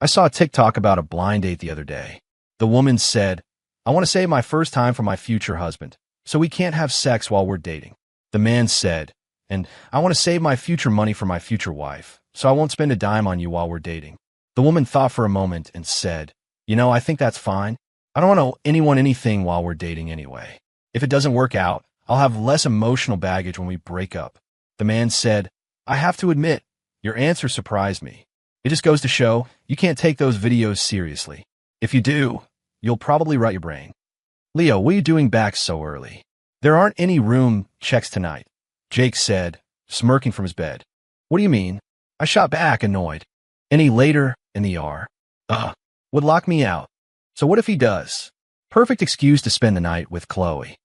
I saw a TikTok about a blind date the other day. The woman said, I want to save my first time for my future husband, so we can't have sex while we're dating. The man said, and I want to save my future money for my future wife, so I won't spend a dime on you while we're dating. The woman thought for a moment and said, I think that's fine. I don't want to owe anyone anything while we're dating anyway. If it doesn't work out, I'll have less emotional baggage when we break up. The man said, I have to admit, your answer surprised me. It just goes to show you can't take those videos seriously. If you do, you'll probably rot your brain. Leo, what are you doing back so early? There aren't any room checks tonight, Jake said, smirking from his bed. What do you mean? I shot back, annoyed. Any later in the ER? Would lock me out. So what if he does? Perfect excuse to spend the night with Chloe.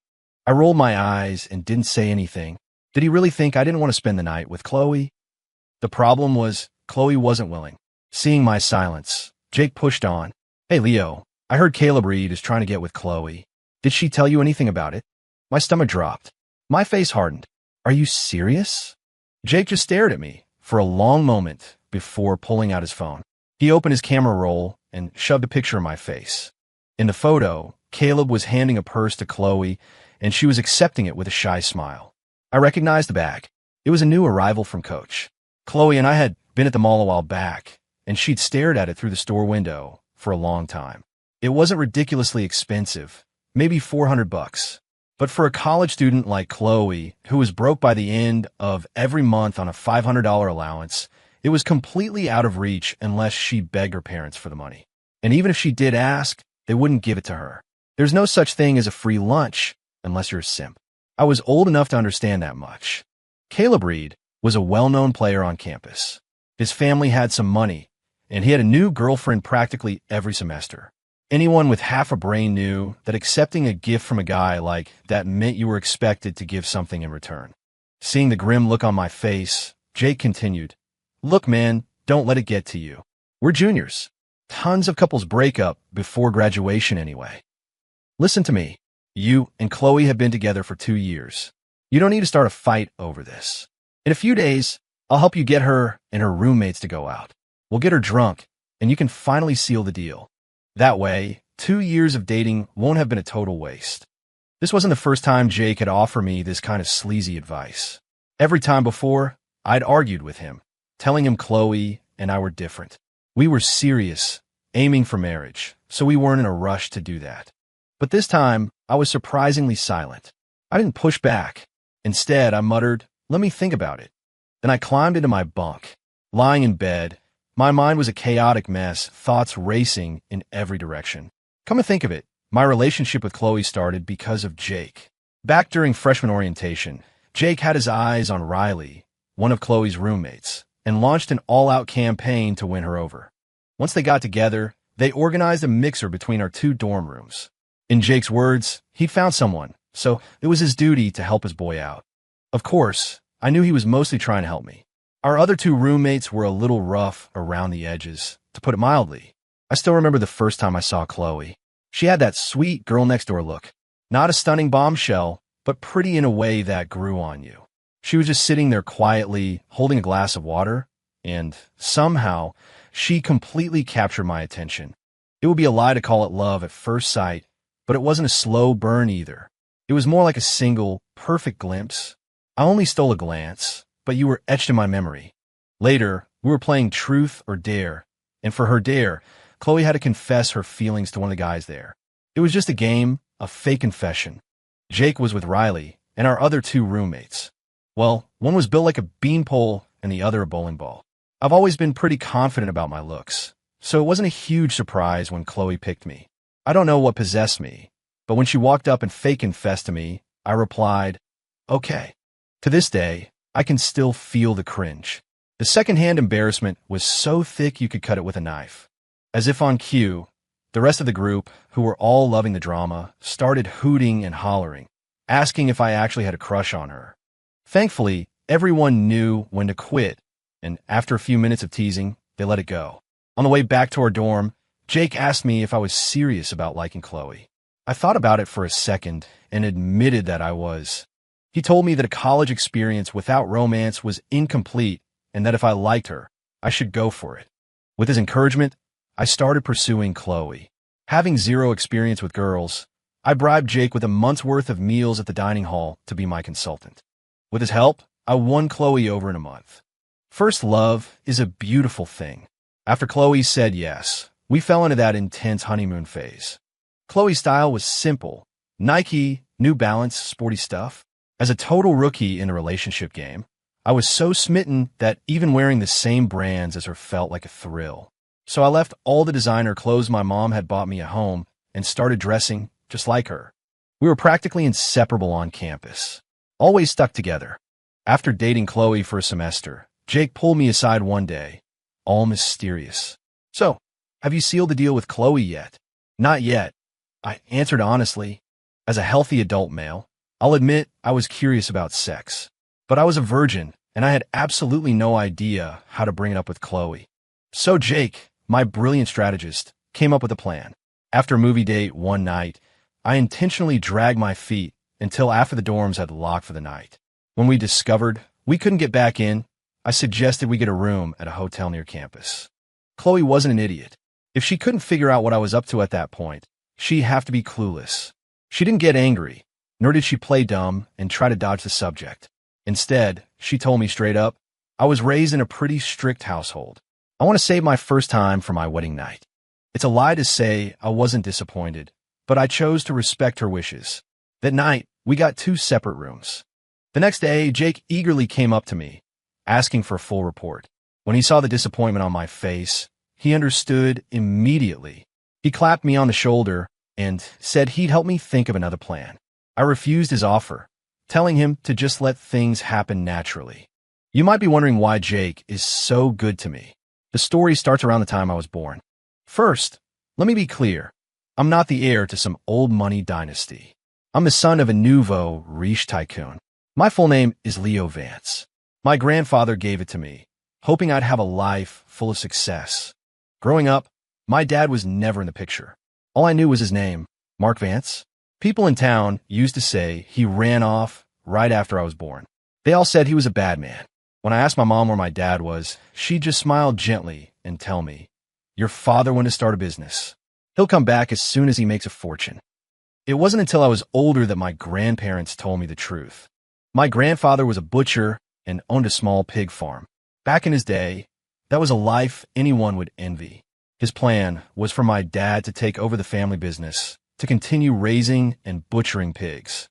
I rolled my eyes and didn't say anything. Did he really think I didn't want to spend the night with Chloe? The problem was, Chloe wasn't willing. Seeing my silence, Jake pushed on. Hey, Leo, I heard Caleb Reed is trying to get with Chloe. Did she tell you anything about it? My stomach dropped. My face hardened. Are you serious? Jake just stared at me for a long moment before pulling out his phone. He opened his camera roll and shoved a picture of my face. In the photo, Caleb was handing a purse to Chloe, and she was accepting it with a shy smile. I recognized the bag. It was a new arrival from Coach. Chloe and I had been at the mall a while back, and she'd stared at it through the store window for a long time. It wasn't ridiculously expensive, maybe $400. But for a college student like Chloe, who was broke by the end of every month on a $500 allowance, it was completely out of reach unless she begged her parents for the money. And even if she did ask, they wouldn't give it to her. There's no such thing as a free lunch unless you're a simp. I was old enough to understand that much. Caleb Reed was a well-known player on campus. His family had some money, and he had a new girlfriend practically every semester. Anyone with half a brain knew that accepting a gift from a guy like that meant you were expected to give something in return. Seeing the grim look on my face, Jake continued, Look, man, don't let it get to you. We're juniors. Tons of couples break up before graduation anyway. Listen to me. You and Chloe have been together for 2 years. You don't need to start a fight over this. In a few days, I'll help you get her and her roommates to go out. We'll get her drunk, and you can finally seal the deal. That way, 2 years of dating won't have been a total waste. This wasn't the first time Jake had offered me this kind of sleazy advice. Every time before, I'd argued with him, telling him Chloe and I were different. We were serious, aiming for marriage, so we weren't in a rush to do that. But this time, I was surprisingly silent. I didn't push back. Instead, I muttered, Let me think about it. Then I climbed into my bunk. Lying in bed, my mind was a chaotic mess, thoughts racing in every direction. Come to think of it, my relationship with Chloe started because of Jake. Back during freshman orientation, Jake had his eyes on Riley, one of Chloe's roommates, and launched an all-out campaign to win her over. Once they got together, they organized a mixer between our 2 dorm rooms. In Jake's words, he'd found someone, so it was his duty to help his boy out. Of course, I knew he was mostly trying to help me. Our other 2 roommates were a little rough around the edges, to put it mildly. I still remember the first time I saw Chloe. She had that sweet girl-next-door look. Not a stunning bombshell, but pretty in a way that grew on you. She was just sitting there quietly, holding a glass of water, and somehow, she completely captured my attention. It would be a lie to call it love at first sight, but it wasn't a slow burn either. It was more like a single, perfect glimpse. I only stole a glance, but you were etched in my memory. Later, we were playing Truth or Dare, and for her dare, Chloe had to confess her feelings to one of the guys there. It was just a game, a fake confession. Jake was with Riley and our other 2 roommates. Well, one was built like a beanpole and the other a bowling ball. I've always been pretty confident about my looks, so it wasn't a huge surprise when Chloe picked me. I don't know what possessed me, but when she walked up and fake confessed to me, I replied, Okay. To this day, I can still feel the cringe. The secondhand embarrassment was so thick you could cut it with a knife. As if on cue, the rest of the group, who were all loving the drama, started hooting and hollering, asking if I actually had a crush on her. Thankfully, everyone knew when to quit, and after a few minutes of teasing, they let it go. On the way back to our dorm, Jake asked me if I was serious about liking Chloe. I thought about it for a second and admitted that I was. He told me that a college experience without romance was incomplete and that if I liked her, I should go for it. With his encouragement, I started pursuing Chloe. Having zero experience with girls, I bribed Jake with a month's worth of meals at the dining hall to be my consultant. With his help, I won Chloe over in a month. First love is a beautiful thing. After Chloe said yes, we fell into that intense honeymoon phase. Chloe's style was simple: Nike, New Balance, sporty stuff. As a total rookie in the relationship game, I was so smitten that even wearing the same brands as her felt like a thrill. So I left all the designer clothes my mom had bought me at home and started dressing just like her. We were practically inseparable on campus, always stuck together. After dating Chloe for a semester, Jake pulled me aside one day, all mysterious. "So, have you sealed the deal with Chloe yet?" "Not yet," I answered honestly. As a healthy adult male, I'll admit I was curious about sex. But I was a virgin, and I had absolutely no idea how to bring it up with Chloe. So Jake, my brilliant strategist, came up with a plan. After a movie date one night, I intentionally dragged my feet until after the dorms had locked for the night. When we discovered we couldn't get back in, I suggested we get a room at a hotel near campus. Chloe wasn't an idiot. If she couldn't figure out what I was up to at that point, she'd have to be clueless. She didn't get angry, nor did she play dumb and try to dodge the subject. Instead, she told me straight up, "I was raised in a pretty strict household. I want to save my first time for my wedding night." It's a lie to say I wasn't disappointed, but I chose to respect her wishes. That night, we got 2 separate rooms. The next day, Jake eagerly came up to me, asking for a full report. When he saw the disappointment on my face, he understood immediately. He clapped me on the shoulder and said he'd help me think of another plan. I refused his offer, telling him to just let things happen naturally. You might be wondering why Jake is so good to me. The story starts around the time I was born. First, let me be clear. I'm not the heir to some old money dynasty. I'm the son of a nouveau riche tycoon. My full name is Leo Vance. My grandfather gave it to me, hoping I'd have a life full of success. Growing up, my dad was never in the picture. All I knew was his name, Mark Vance. People in town used to say he ran off right after I was born. They all said he was a bad man. When I asked my mom where my dad was, she'd just smile gently and tell me, "Your father went to start a business. He'll come back as soon as he makes a fortune." It wasn't until I was older that my grandparents told me the truth. My grandfather was a butcher and owned a small pig farm. Back in his day, that was a life anyone would envy. His plan was for my dad to take over the family business, to continue raising and butchering pigs.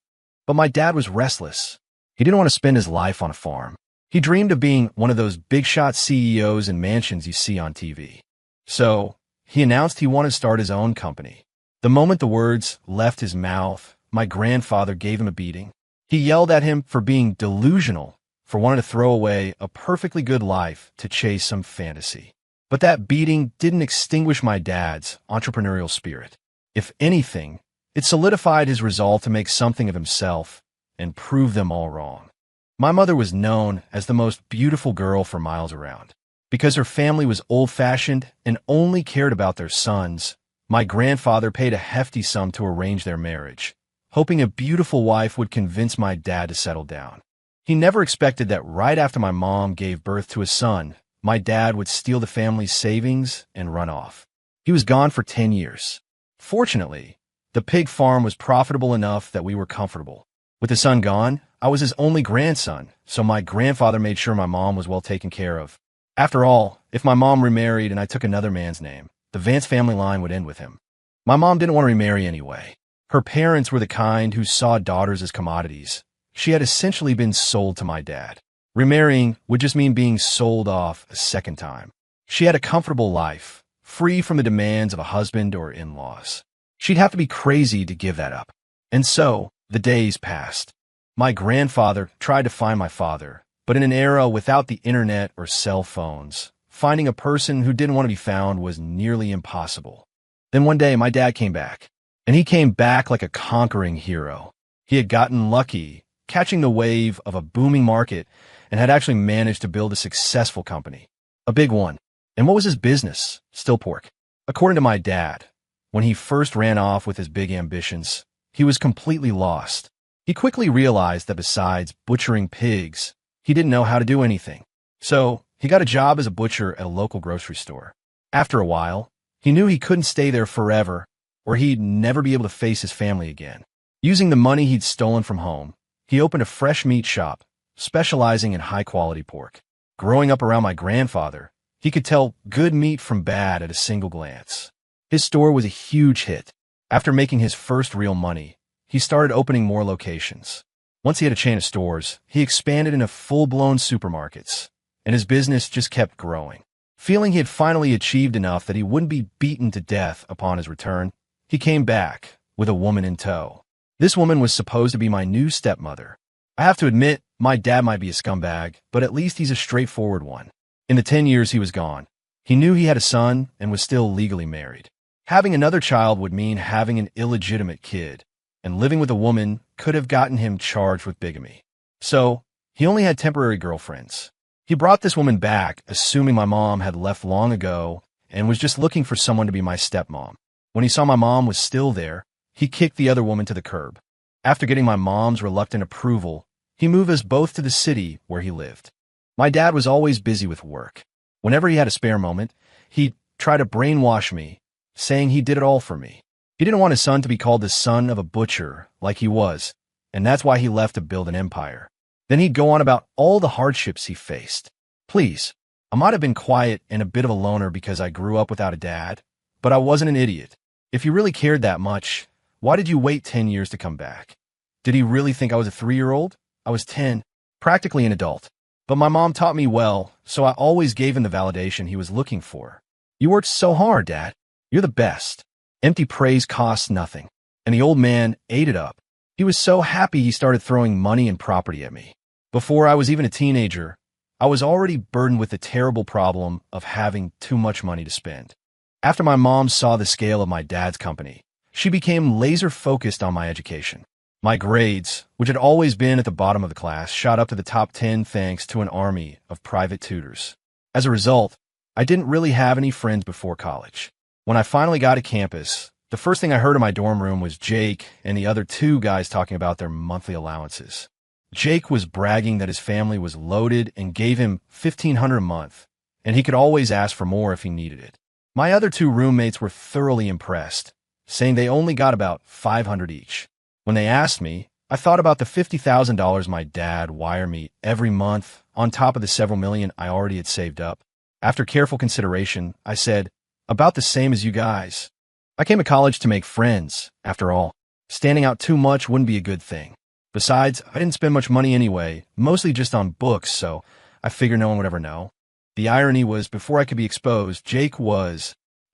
But my dad was restless. He didn't want to spend his life on a farm. He dreamed of being one of those big-shot CEOs in mansions you see on TV. So, he announced he wanted to start his own company. The moment the words left his mouth, my grandfather gave him a beating. He yelled at him for being delusional, for wanting to throw away a perfectly good life to chase some fantasy. But that beating didn't extinguish my dad's entrepreneurial spirit. If anything, it solidified his resolve to make something of himself and prove them all wrong. My mother was known as the most beautiful girl for miles around. Because her family was old-fashioned and only cared about their sons, my grandfather paid a hefty sum to arrange their marriage, hoping a beautiful wife would convince my dad to settle down. He never expected that right after my mom gave birth to a son, my dad would steal the family's savings and run off. He was gone for 10 years. Fortunately, the pig farm was profitable enough that we were comfortable. With the son gone, I was his only grandson, so my grandfather made sure my mom was well taken care of. After all, if my mom remarried and I took another man's name, the Vance family line would end with him. My mom didn't want to remarry anyway. Her parents were the kind who saw daughters as commodities. She had essentially been sold to my dad. Remarrying would just mean being sold off a second time. She had a comfortable life, free from the demands of a husband or in-laws. She'd have to be crazy to give that up. And so, the days passed. My grandfather tried to find my father, but in an era without the internet or cell phones, finding a person who didn't want to be found was nearly impossible. Then one day, my dad came back. And he came back like a conquering hero. He had gotten lucky, catching the wave of a booming market, and had actually managed to build a successful company. A big one. And what was his business? Still pork. According to my dad, when he first ran off with his big ambitions, he was completely lost. He quickly realized that besides butchering pigs, he didn't know how to do anything. So, he got a job as a butcher at a local grocery store. After a while, He knew he couldn't stay there forever, or he'd never be able to face his family again. Using the money he'd stolen from home, he opened a fresh meat shop, specializing in high-quality pork. Growing up around my grandfather, he could tell good meat from bad at a single glance. His store was a huge hit. After making his first real money, he started opening more locations. Once he had a chain of stores, he expanded into full-blown supermarkets, and his business just kept growing. Feeling he had finally achieved enough that he wouldn't be beaten to death upon his return, he came back with a woman in tow. This woman was supposed to be my new stepmother. I have to admit, my dad might be a scumbag, but at least he's a straightforward one. In the 10 years he was gone, he knew he had a son and was still legally married. Having another child would mean having an illegitimate kid, and living with a woman could have gotten him charged with bigamy. So, he only had temporary girlfriends. He brought this woman back, assuming my mom had left long ago and was just looking for someone to be my stepmom. When he saw my mom was still there, he kicked the other woman to the curb. After getting my mom's reluctant approval, he moved us both to the city where he lived. My dad was always busy with work. Whenever he had a spare moment, he'd try to brainwash me, saying he did it all for me. He didn't want his son to be called the son of a butcher like he was, and that's why he left to build an empire. Then he'd go on about all the hardships he faced. Please, I might have been quiet and a bit of a loner because I grew up without a dad, but I wasn't an idiot. If you really cared that much, why did you wait 10 years to come back? Did he really think I was a 3-year-old? I was 10, practically an adult. But my mom taught me well, so I always gave him the validation he was looking for. You worked so hard, Dad. You're the best. Empty praise costs nothing. And the old man ate it up. He was so happy he started throwing money and property at me. Before I was even a teenager, I was already burdened with the terrible problem of having too much money to spend. After my mom saw the scale of my dad's company, she became laser-focused on my education. My grades, which had always been at the bottom of the class, shot up to the top 10 thanks to an army of private tutors. As a result, I didn't really have any friends before college. When I finally got to campus, the first thing I heard in my dorm room was Jake and the other 2 guys talking about their monthly allowances. Jake was bragging that his family was loaded and gave him $1,500 a month, and he could always ask for more if he needed it. My other 2 roommates were thoroughly impressed, saying they only got about $500 each. When they asked me, I thought about the $50,000 my dad wired me every month on top of the several million I already had saved up. After careful consideration, I said, about the same as you guys. I came to college to make friends, after all. Standing out too much wouldn't be a good thing. Besides, I didn't spend much money anyway, mostly just on books, so I figured no one would ever know. The irony was, before I could be exposed, he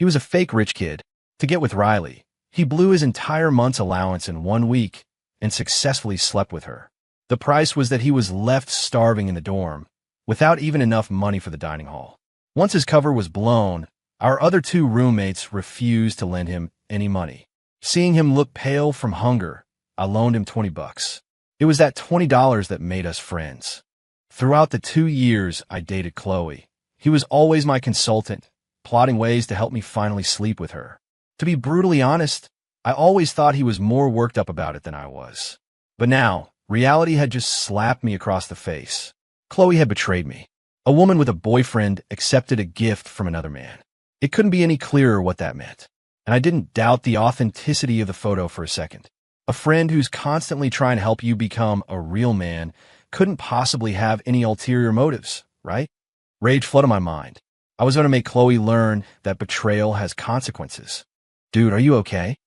was a fake rich kid. To get with Riley, he blew his entire month's allowance in 1 week and successfully slept with her. The price was that he was left starving in the dorm, without even enough money for the dining hall. Once his cover was blown, our other 2 roommates refused to lend him any money. Seeing him look pale from hunger, I loaned him $20. It was that $20 that made us friends. Throughout the 2 years I dated Chloe, he was always my consultant, plotting ways to help me finally sleep with her. To be brutally honest, I always thought he was more worked up about it than I was. But now, reality had just slapped me across the face. Chloe had betrayed me. A woman with a boyfriend accepted a gift from another man. It couldn't be any clearer what that meant. And I didn't doubt the authenticity of the photo for a second. A friend who's constantly trying to help you become a real man couldn't possibly have any ulterior motives, right? Rage flooded my mind. I was going to make Chloe learn that betrayal has consequences. Dude, are you okay?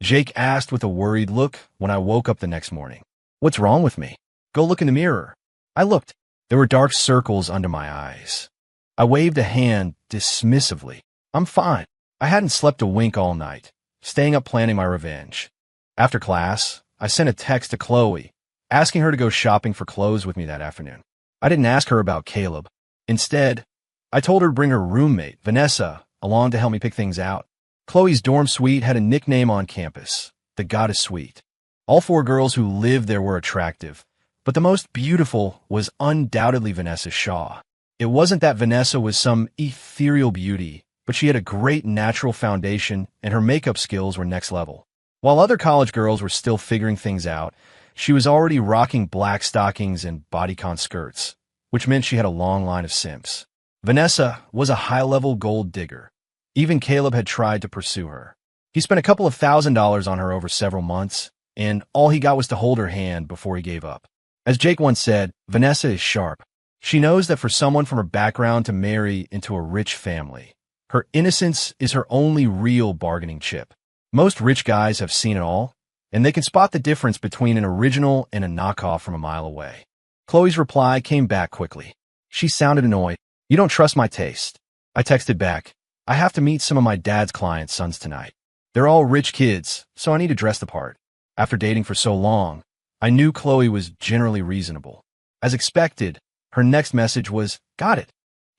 Jake asked with a worried look when I woke up the next morning. What's wrong with me? Go look in the mirror. I looked. There were dark circles under my eyes. I waved a hand dismissively. I'm fine. I hadn't slept a wink all night, staying up planning my revenge. After class, I sent a text to Chloe, asking her to go shopping for clothes with me that afternoon. I didn't ask her about Caleb. Instead, I told her to bring her roommate, Vanessa, along to help me pick things out. Chloe's dorm suite had a nickname on campus, the Goddess Suite. All 4 girls who lived there were attractive, but the most beautiful was undoubtedly Vanessa Shaw. It wasn't that Vanessa was some ethereal beauty, but she had a great natural foundation and her makeup skills were next level. While other college girls were still figuring things out, she was already rocking black stockings and bodycon skirts, which meant she had a long line of simps. Vanessa was a high-level gold digger. Even Caleb had tried to pursue her. He spent a couple of $1,000s on her over several months, and all he got was to hold her hand before he gave up. As Jake once said, Vanessa is sharp. She knows that for someone from her background to marry into a rich family, her innocence is her only real bargaining chip. Most rich guys have seen it all, and they can spot the difference between an original and a knockoff from a mile away. Chloe's reply came back quickly. She sounded annoyed. You don't trust my taste. I texted back. I have to meet some of my dad's clients' sons tonight. They're all rich kids, so I need to dress the part. After dating for so long, I knew Chloe was generally reasonable. As expected, her next message was, got it.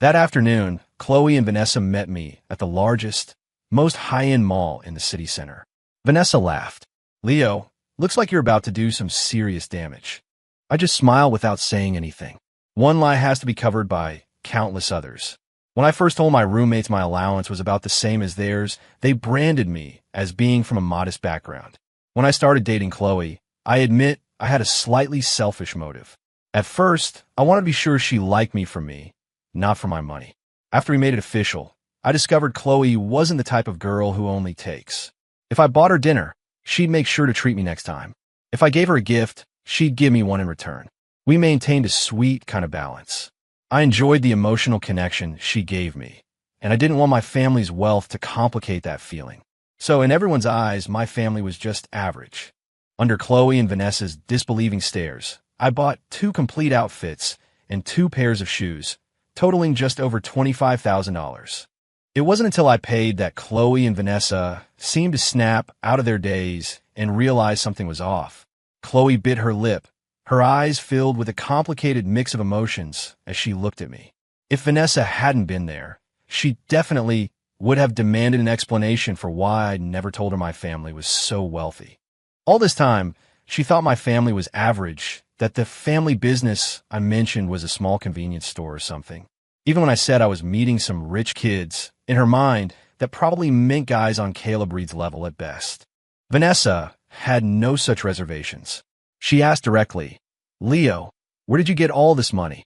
That afternoon, Chloe and Vanessa met me at the largest, most high-end mall in the city center. Vanessa laughed. Leo, looks like you're about to do some serious damage. I just smiled without saying anything. One lie has to be covered by countless others. When I first told my roommates my allowance was about the same as theirs, they branded me as being from a modest background. When I started dating Chloe, I admit I had a slightly selfish motive. At first, I wanted to be sure she liked me for me, not for my money. After we made it official, I discovered Chloe wasn't the type of girl who only takes. If I bought her dinner, she'd make sure to treat me next time. If I gave her a gift, she'd give me one in return. We maintained a sweet kind of balance. I enjoyed the emotional connection she gave me, and I didn't want my family's wealth to complicate that feeling. So in everyone's eyes, my family was just average. Under Chloe and Vanessa's disbelieving stares, I bought 2 complete outfits and 2 pairs of shoes, totaling just over $25,000. It wasn't until I paid that Chloe and Vanessa seemed to snap out of their daze and realize something was off. Chloe bit her lip, her eyes filled with a complicated mix of emotions as she looked at me. If Vanessa hadn't been there, she definitely would have demanded an explanation for why I'd never told her my family was so wealthy. All this time, she thought my family was average, that the family business I mentioned was a small convenience store or something. Even when I said I was meeting some rich kids, in her mind, that probably meant guys on Caleb Reed's level at best. Vanessa had no such reservations. She asked directly, Leo, where did you get all this money?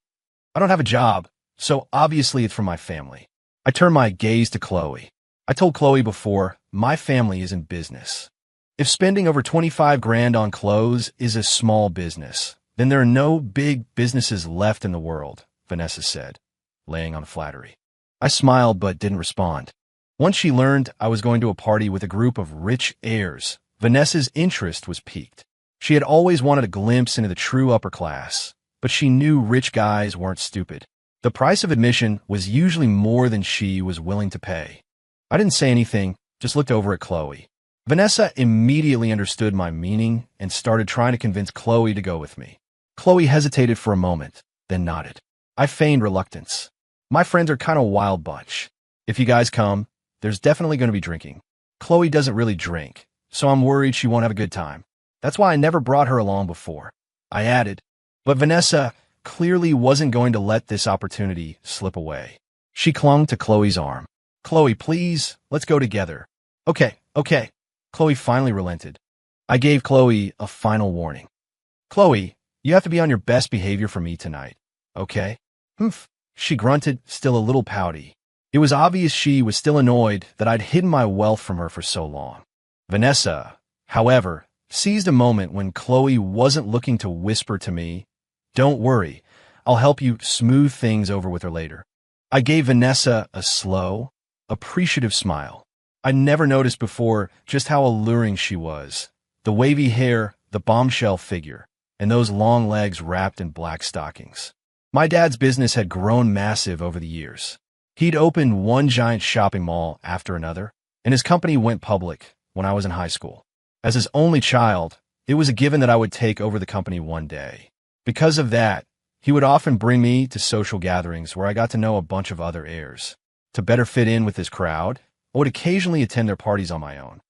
I don't have a job, so obviously it's from my family. I turned my gaze to Chloe. I told Chloe before, my family is in business. If spending over 25 grand on clothes is a small business, then there are no big businesses left in the world, Vanessa said, laying on flattery. I smiled but didn't respond. Once she learned I was going to a party with a group of rich heirs, Vanessa's interest was piqued. She had always wanted a glimpse into the true upper class, but she knew rich guys weren't stupid. The price of admission was usually more than she was willing to pay. I didn't say anything, just looked over at Chloe. Vanessa immediately understood my meaning and started trying to convince Chloe to go with me. Chloe hesitated for a moment, then nodded. I feigned reluctance. My friends are kind of a wild bunch. If you guys come, there's definitely going to be drinking. Chloe doesn't really drink, so I'm worried she won't have a good time. That's why I never brought her along before. I added, but Vanessa clearly wasn't going to let this opportunity slip away. She clung to Chloe's arm. Chloe, please, let's go together. Okay. Chloe finally relented. I gave Chloe a final warning. Chloe, you have to be on your best behavior for me tonight. Okay? Humph. She grunted, still a little pouty. It was obvious she was still annoyed that I'd hidden my wealth from her for so long. Vanessa, however, seized a moment when Chloe wasn't looking to whisper to me, don't worry, I'll help you smooth things over with her later. I gave Vanessa a slow, appreciative smile. I'd never noticed before just how alluring she was. The wavy hair, the bombshell figure, and those long legs wrapped in black stockings. My dad's business had grown massive over the years. He'd opened one giant shopping mall after another, and his company went public when I was in high school. As his only child, it was a given that I would take over the company one day. Because of that, he would often bring me to social gatherings where I got to know a bunch of other heirs. To better fit in with his crowd, I would occasionally attend their parties on my own.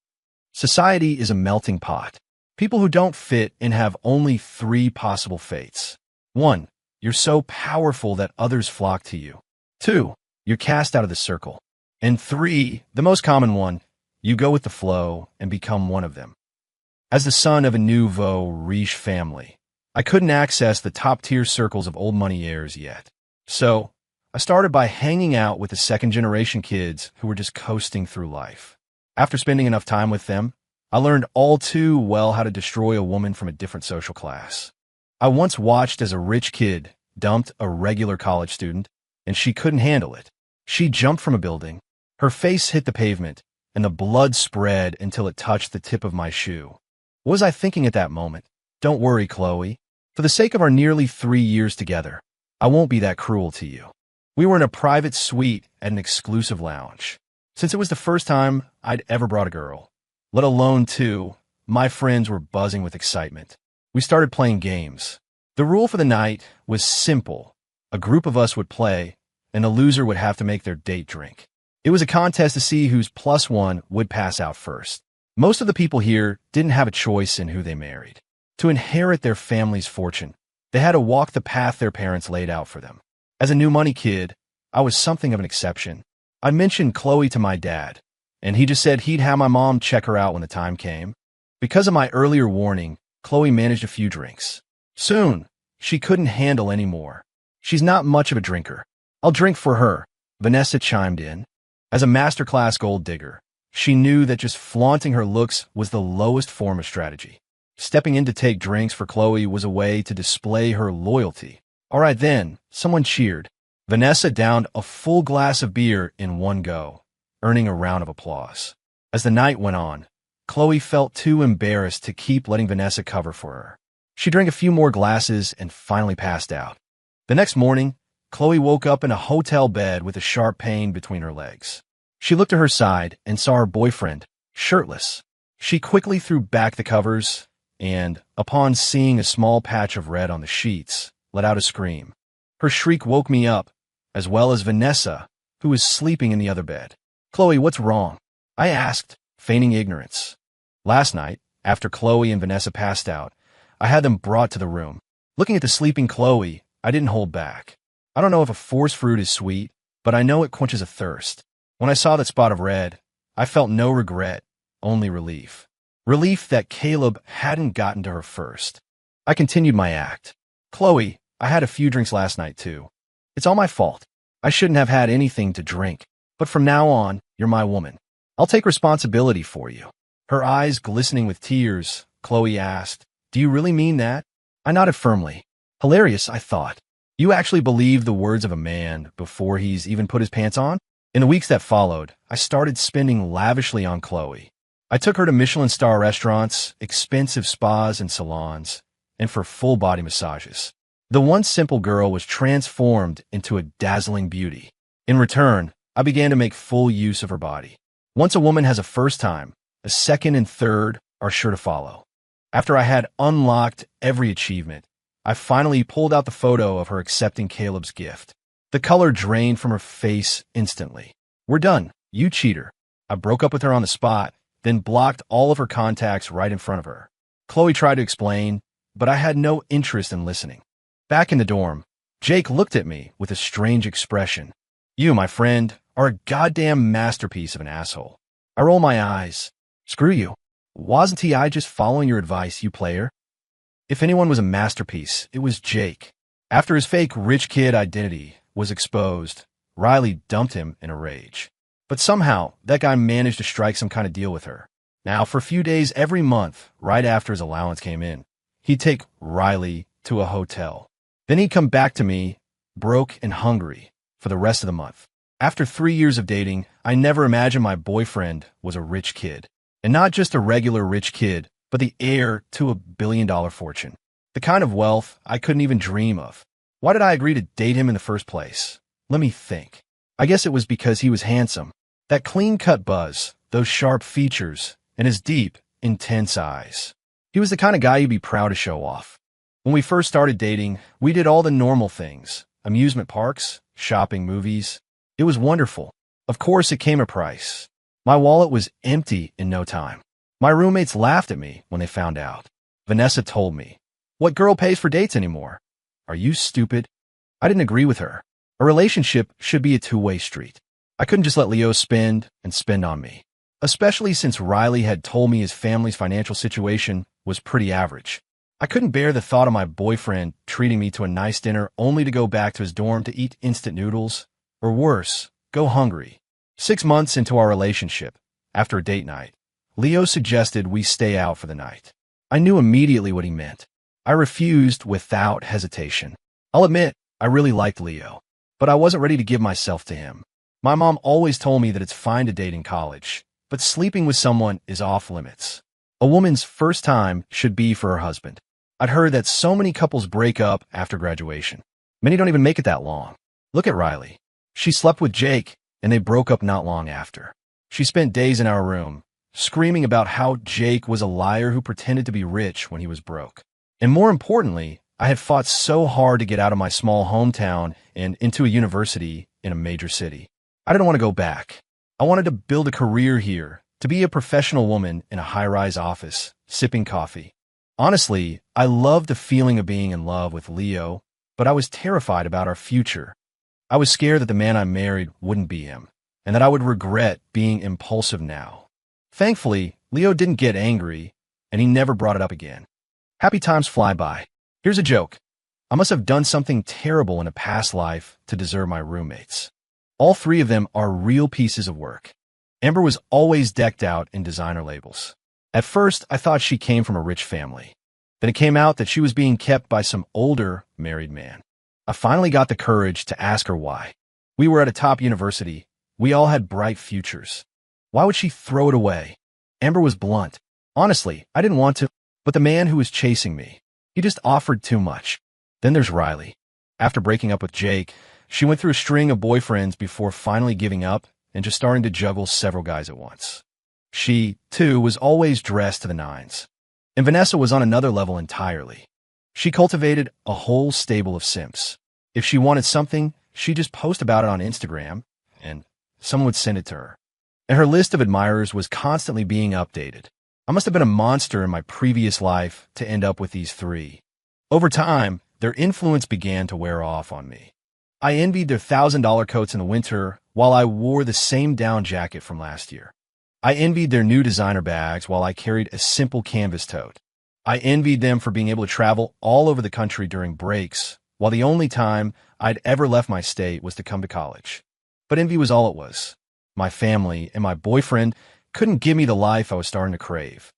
Society is a melting pot. People who don't fit in have only 3 possible fates. 1. You're so powerful that others flock to you. 2. You're cast out of the circle. And 3, the most common one, you go with the flow and become one of them. As the son of a nouveau riche family, I couldn't access the top-tier circles of old money heirs yet. So, I started by hanging out with the second-generation kids who were just coasting through life. After spending enough time with them, I learned all too well how to destroy a woman from a different social class. I once watched as a rich kid dumped a regular college student, and she couldn't handle it. She jumped from a building, her face hit the pavement, and the blood spread until it touched the tip of my shoe. What was I thinking at that moment? Don't worry, Chloe. For the sake of our nearly 3 years together, I won't be that cruel to you. We were in a private suite at an exclusive lounge. Since it was the first time I'd ever brought a girl, let alone two, my friends were buzzing with excitement. We started playing games. The rule for the night was simple. A group of us would play, and the loser would have to make their date drink. It was a contest to see whose plus one would pass out first. Most of the people here didn't have a choice in who they married. To inherit their family's fortune, they had to walk the path their parents laid out for them. As a new money kid, I was something of an exception. I mentioned Chloe to my dad, and he just said he'd have my mom check her out when the time came. Because of my earlier warning, Chloe managed a few drinks. Soon, she couldn't handle any more. She's not much of a drinker. I'll drink for her, Vanessa chimed in. As a masterclass gold digger, she knew that just flaunting her looks was the lowest form of strategy. Stepping in to take drinks for Chloe was a way to display her loyalty. All right then, someone cheered. Vanessa downed a full glass of beer in one go, earning a round of applause. As the night went on, Chloe felt too embarrassed to keep letting Vanessa cover for her. She drank a few more glasses and finally passed out. The next morning, Chloe woke up in a hotel bed with a sharp pain between her legs. She looked to her side and saw her boyfriend, shirtless. She quickly threw back the covers and, upon seeing a small patch of red on the sheets, let out a scream. Her shriek woke me up, as well as Vanessa, who was sleeping in the other bed. Chloe, what's wrong? I asked, feigning ignorance. Last night, after Chloe and Vanessa passed out, I had them brought to the room. Looking at the sleeping Chloe, I didn't hold back. I don't know if a force fruit is sweet, but I know it quenches a thirst. When I saw that spot of red, I felt no regret, only relief. Relief that Caleb hadn't gotten to her first. I continued my act. Chloe, I had a few drinks last night too. It's all my fault. I shouldn't have had anything to drink, but from now on, you're my woman. I'll take responsibility for you. Her eyes glistening with tears, Chloe asked, do you really mean that? I nodded firmly. Hilarious, I thought. You actually believe the words of a man before he's even put his pants on? In the weeks that followed, I started spending lavishly on Chloe. I took her to Michelin-star restaurants, expensive spas and salons, and for full-body massages. The once simple girl was transformed into a dazzling beauty. In return, I began to make full use of her body. Once a woman has a first time, a second and third are sure to follow. After I had unlocked every achievement, I finally pulled out the photo of her accepting Caleb's gift. The color drained from her face instantly. We're done, you cheater. I broke up with her on the spot, then blocked all of her contacts right in front of her. Chloe tried to explain, but I had no interest in listening. Back in the dorm, Jake looked at me with a strange expression. You, my friend, are a goddamn masterpiece of an asshole. I roll my eyes. Screw you. Wasn't I just following your advice, you player? If anyone was a masterpiece, it was Jake. After his fake rich kid identity was exposed, Riley dumped him in a rage. But somehow, that guy managed to strike some kind of deal with her. Now, for a few days every month, right after his allowance came in, he'd take Riley to a hotel. Then he'd come back to me, broke and hungry, for the rest of the month. After 3 years of dating, I never imagined my boyfriend was a rich kid. And not just a regular rich kid, but the heir to a billion-dollar fortune. The kind of wealth I couldn't even dream of. Why did I agree to date him in the first place? Let me think. I guess it was because he was handsome. That clean-cut buzz, those sharp features, and his deep, intense eyes. He was the kind of guy you'd be proud to show off. When we first started dating, we did all the normal things. Amusement parks, shopping, movies. It was wonderful. Of course, it came a price. My wallet was empty in no time. My roommates laughed at me when they found out. Vanessa told me, "What girl pays for dates anymore? Are you stupid?" I didn't agree with her. A relationship should be a two-way street. I couldn't just let Leo spend and spend on me, especially since Riley had told me his family's financial situation was pretty average. I couldn't bear the thought of my boyfriend treating me to a nice dinner only to go back to his dorm to eat instant noodles, or worse, go hungry. 6 months into our relationship, after a date night, Leo suggested we stay out for the night. I knew immediately what he meant. I refused without hesitation. I'll admit, I really liked Leo, but I wasn't ready to give myself to him. My mom always told me that it's fine to date in college, but sleeping with someone is off limits. A woman's first time should be for her husband. I'd heard that so many couples break up after graduation. Many don't even make it that long. Look at Riley. She slept with Jake, and they broke up not long after. She spent days in our room, screaming about how Jake was a liar who pretended to be rich when he was broke. And more importantly, I had fought so hard to get out of my small hometown and into a university in a major city. I didn't want to go back. I wanted to build a career here, to be a professional woman in a high-rise office, sipping coffee. Honestly, I loved the feeling of being in love with Leo, but I was terrified about our future. I was scared that the man I married wouldn't be him, and that I would regret being impulsive now. Thankfully, Leo didn't get angry, and he never brought it up again. Happy times fly by. Here's a joke. I must have done something terrible in a past life to deserve my roommates. All three of them are real pieces of work. Amber was always decked out in designer labels. At first, I thought she came from a rich family. Then it came out that she was being kept by some older, married man. I finally got the courage to ask her why. We were at a top university. We all had bright futures. Why would she throw it away? Amber was blunt. Honestly, I didn't want to, but the man who was chasing me, he just offered too much. Then there's Riley. After breaking up with Jake, she went through a string of boyfriends before finally giving up and just starting to juggle several guys at once. She, too, was always dressed to the nines. And Vanessa was on another level entirely. She cultivated a whole stable of simps. If she wanted something, she'd just post about it on Instagram, and someone would send it to her. And her list of admirers was constantly being updated. I must have been a monster in my previous life to end up with these three. Over time, their influence began to wear off on me. I envied their $1,000 coats in the winter while I wore the same down jacket from last year. I envied their new designer bags while I carried a simple canvas tote. I envied them for being able to travel all over the country during breaks, while the only time I'd ever left my state was to come to college. But envy was all it was. My family and my boyfriend couldn't give me the life I was starting to crave.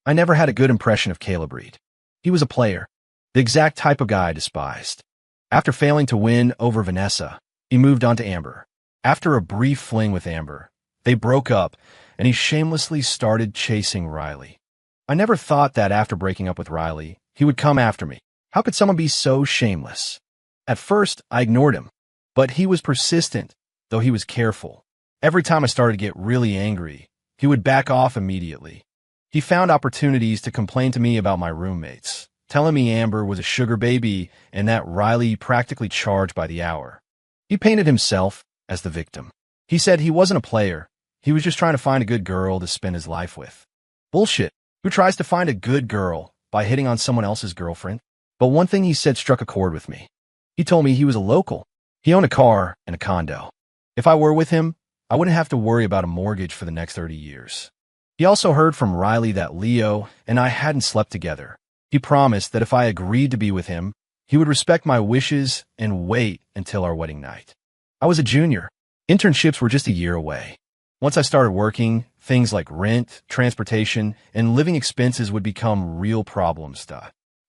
I never had a good impression of Caleb Reed. He was a player, the exact type of guy I despised. After failing to win over Vanessa, he moved on to Amber. After a brief fling with Amber, they broke up, and he shamelessly started chasing Riley. I never thought that after breaking up with Riley, he would come after me. How could someone be so shameless? At first, I ignored him, but he was persistent, though he was careful. Every time I started to get really angry, he would back off immediately. He found opportunities to complain to me about my roommates, telling me Amber was a sugar baby and that Riley practically charged by the hour. He painted himself as the victim. He said he wasn't a player. He was just trying to find a good girl to spend his life with. Bullshit. Who tries to find a good girl by hitting on someone else's girlfriend? But one thing he said struck a chord with me. He told me he was a local. He owned a car and a condo. If I were with him, I wouldn't have to worry about a mortgage for the next 30 years. He also heard from Riley that Leo and I hadn't slept together. He promised that if I agreed to be with him, he would respect my wishes and wait until our wedding night. I was a junior. Internships were just a year away. Once I started working, things like rent, transportation, and living expenses would become real problems.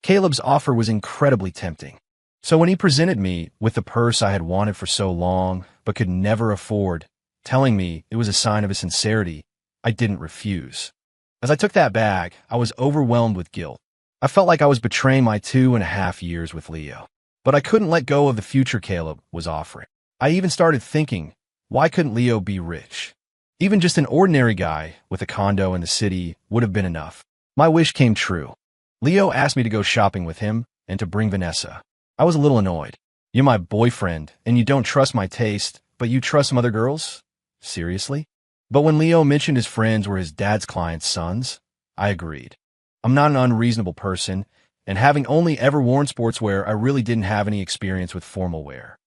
Caleb's offer was incredibly tempting. So when he presented me with the purse I had wanted for so long but could never afford, telling me it was a sign of his sincerity, I didn't refuse. As I took that bag, I was overwhelmed with guilt. I felt like I was betraying my 2.5 years with Leo. But I couldn't let go of the future Caleb was offering. I even started thinking, why couldn't Leo be rich? Even just an ordinary guy with a condo in the city would have been enough. My wish came true. Leo asked me to go shopping with him and to bring Vanessa. I was a little annoyed. You're my boyfriend, and you don't trust my taste, but you trust some other girls? Seriously? But when Leo mentioned his friends were his dad's clients' sons, I agreed. I'm not an unreasonable person, and having only ever worn sportswear, I really didn't have any experience with formal wear.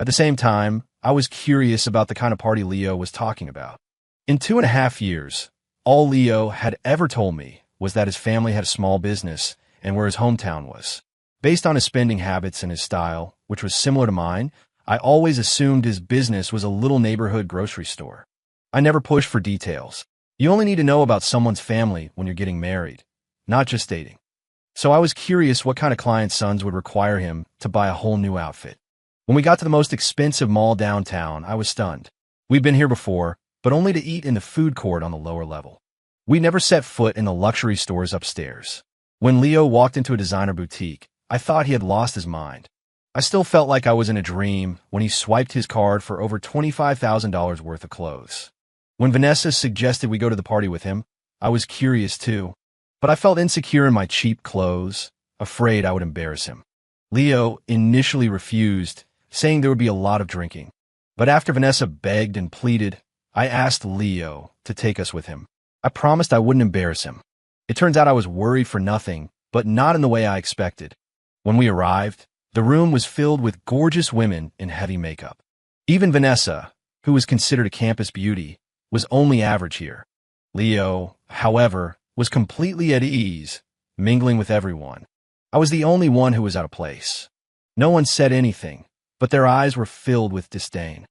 At the same time, I was curious about the kind of party Leo was talking about. In 2.5 years, all Leo had ever told me was that his family had a small business and where his hometown was. Based on his spending habits and his style, which was similar to mine, I always assumed his business was a little neighborhood grocery store. I never pushed for details. You only need to know about someone's family when you're getting married, not just dating. So I was curious what kind of client's sons would require him to buy a whole new outfit. When we got to the most expensive mall downtown, I was stunned. We'd been here before, but only to eat in the food court on the lower level. We never set foot in the luxury stores upstairs. When Leo walked into a designer boutique, I thought he had lost his mind. I still felt like I was in a dream when he swiped his card for over $25,000 worth of clothes. When Vanessa suggested we go to the party with him, I was curious too, but I felt insecure in my cheap clothes, afraid I would embarrass him. Leo initially refused, saying there would be a lot of drinking. But after Vanessa begged and pleaded, I asked Leo to take us with him. I promised I wouldn't embarrass him. It turns out I was worried for nothing, but not in the way I expected. When we arrived, the room was filled with gorgeous women in heavy makeup. Even Vanessa, who was considered a campus beauty, was only average here. Leo, however, was completely at ease, mingling with everyone. I was the only one who was out of place. No one said anything, but their eyes were filled with disdain.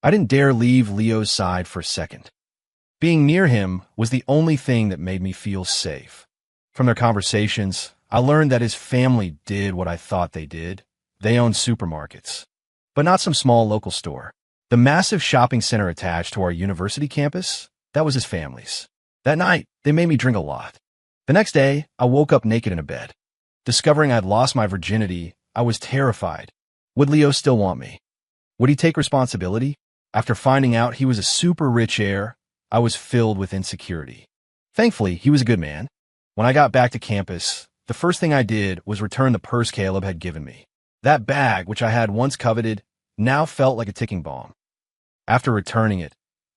I didn't dare leave Leo's side for a second. Being near him was the only thing that made me feel safe. From their conversations, I learned that his family did what I thought they did. They owned supermarkets, but not some small local store. The massive shopping center attached to our university campus, that was his family's. That night, they made me drink a lot. The next day, I woke up naked in a bed. Discovering I'd lost my virginity, I was terrified. Would Leo still want me? Would he take responsibility? After finding out he was a super rich heir, I was filled with insecurity. Thankfully, he was a good man. When I got back to campus, the first thing I did was return the purse Caleb had given me. That bag, which I had once coveted, now felt like a ticking bomb. After returning it,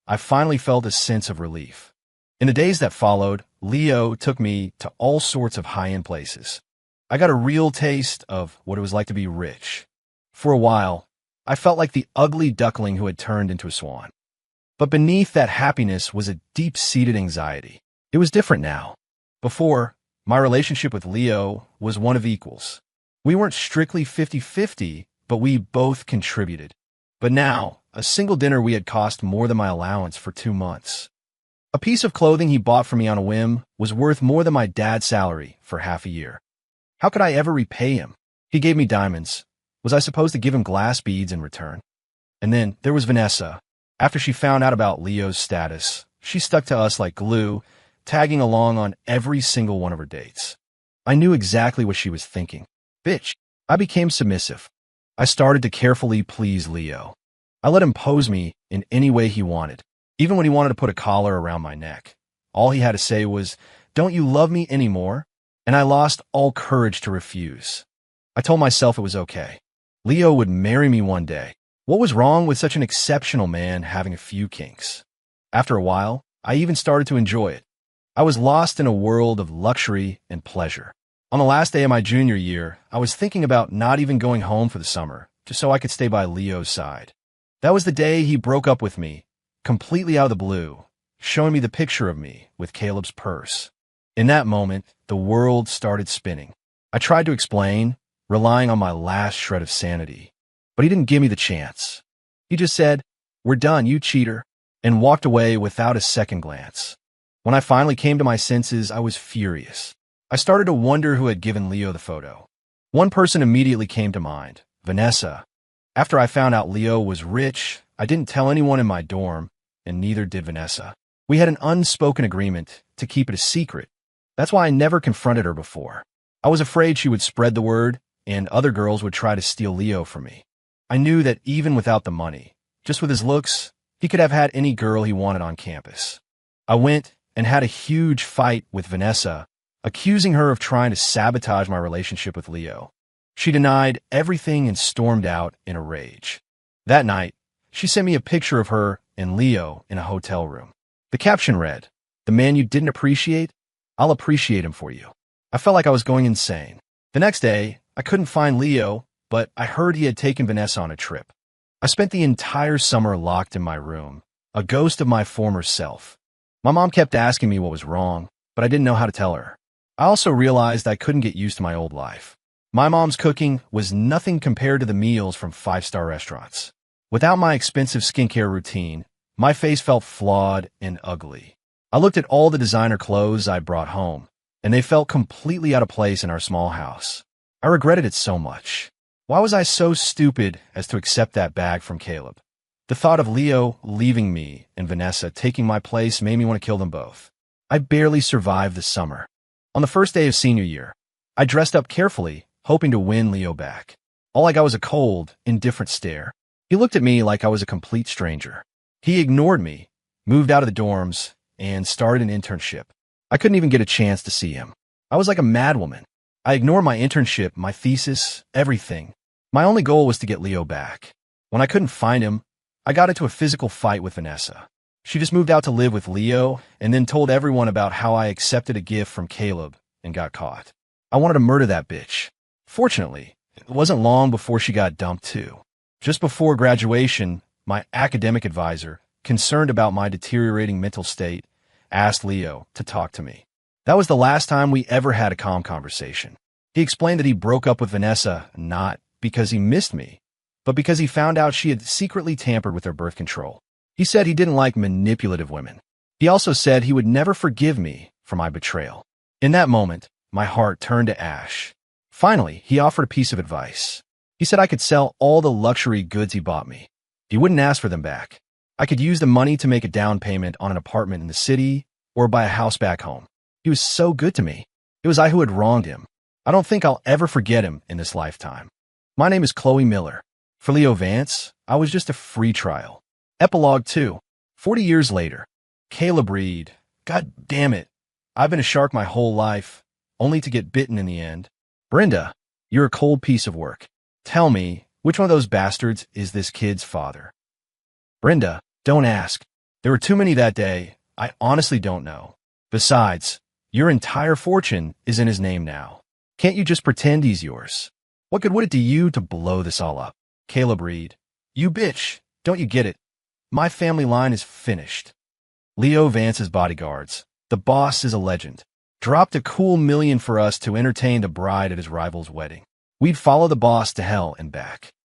I finally felt a sense of relief. In the days that followed, Leo took me to all sorts of high-end places. I got a real taste of what it was like to be rich. For a while, I felt like the ugly duckling who had turned into a swan. But beneath that happiness was a deep-seated anxiety. It was different now. Before, my relationship with Leo was one of equals. We weren't strictly 50-50, but we both contributed. But now, a single dinner we had cost more than my allowance for 2 months. A piece of clothing he bought for me on a whim was worth more than my dad's salary for half a year. How could I ever repay him? He gave me diamonds. Was I supposed to give him glass beads in return? And then there was Vanessa. After she found out about Leo's status, she stuck to us like glue, tagging along on every single one of her dates. I knew exactly what she was thinking. Bitch. I became submissive. I started to carefully please Leo. I let him pose me in any way he wanted, even when he wanted to put a collar around my neck. All he had to say was, "Don't you love me anymore?" And I lost all courage to refuse. I told myself it was okay. Leo would marry me one day. What was wrong with such an exceptional man having a few kinks? After a while, I even started to enjoy it. I was lost in a world of luxury and pleasure. On the last day of my junior year, I was thinking about not even going home for the summer, just so I could stay by Leo's side. That was the day he broke up with me, completely out of the blue, showing me the picture of me with Caleb's purse. In that moment, the world started spinning. I tried to explain, relying on my last shred of sanity, but he didn't give me the chance. He just said, "We're done, you cheater," and walked away without a second glance. When I finally came to my senses, I was furious. I started to wonder who had given Leo the photo. One person immediately came to mind, Vanessa. After I found out Leo was rich, I didn't tell anyone in my dorm, and neither did Vanessa. We had an unspoken agreement to keep it a secret. That's why I never confronted her before. I was afraid she would spread the word, and other girls would try to steal Leo from me. I knew that even without the money, just with his looks, he could have had any girl he wanted on campus. I went and had a huge fight with Vanessa, accusing her of trying to sabotage my relationship with Leo. She denied everything and stormed out in a rage. That night, she sent me a picture of her and Leo in a hotel room. The caption read, "The man you didn't appreciate, I'll appreciate him for you." I felt like I was going insane. The next day, I couldn't find Leo, but I heard he had taken Vanessa on a trip. I spent the entire summer locked in my room, a ghost of my former self. My mom kept asking me what was wrong, but I didn't know how to tell her. I also realized I couldn't get used to my old life. My mom's cooking was nothing compared to the meals from five-star restaurants. Without my expensive skincare routine, my face felt flawed and ugly. I looked at all the designer clothes I brought home, and they felt completely out of place in our small house. I regretted it so much. Why was I so stupid as to accept that bag from Caleb? The thought of Leo leaving me and Vanessa taking my place made me want to kill them both. I barely survived the summer. On the first day of senior year, I dressed up carefully, hoping to win Leo back. All I got was a cold, indifferent stare. He looked at me like I was a complete stranger. He ignored me, moved out of the dorms, and started an internship. I couldn't even get a chance to see him. I was like a madwoman. I ignored my internship, my thesis, everything. My only goal was to get Leo back. When I couldn't find him, I got into a physical fight with Vanessa. She just moved out to live with Leo and then told everyone about how I accepted a gift from Caleb and got caught. I wanted to murder that bitch. Fortunately, it wasn't long before she got dumped too. Just before graduation, my academic advisor, concerned about my deteriorating mental state, asked Leo to talk to me. That was the last time we ever had a calm conversation. He explained that he broke up with Vanessa not because he missed me, but because he found out she had secretly tampered with her birth control. He said he didn't like manipulative women. He also said he would never forgive me for my betrayal. In that moment, my heart turned to ash. Finally, he offered a piece of advice. He said I could sell all the luxury goods he bought me. He wouldn't ask for them back. I could use the money to make a down payment on an apartment in the city or buy a house back home. He was so good to me. It was I who had wronged him. I don't think I'll ever forget him in this lifetime. My name is Chloe Miller. For Leo Vance, I was just a free trial. Epilogue 2. 40 years later. Caleb Reed. God damn it. I've been a shark my whole life, only to get bitten in the end. Brenda, you're a cold piece of work. Tell me, which one of those bastards is this kid's father? Brenda, don't ask. There were too many that day. I honestly don't know. Besides, your entire fortune is in his name now. Can't you just pretend he's yours? What good would it do you to blow this all up? Caleb Reed. You bitch. Don't you get it? My family line is finished. Leo Vance's bodyguards. The boss is a legend. Dropped a cool $1 million for us to entertain the bride at his rival's wedding. We'd follow the boss to hell and back.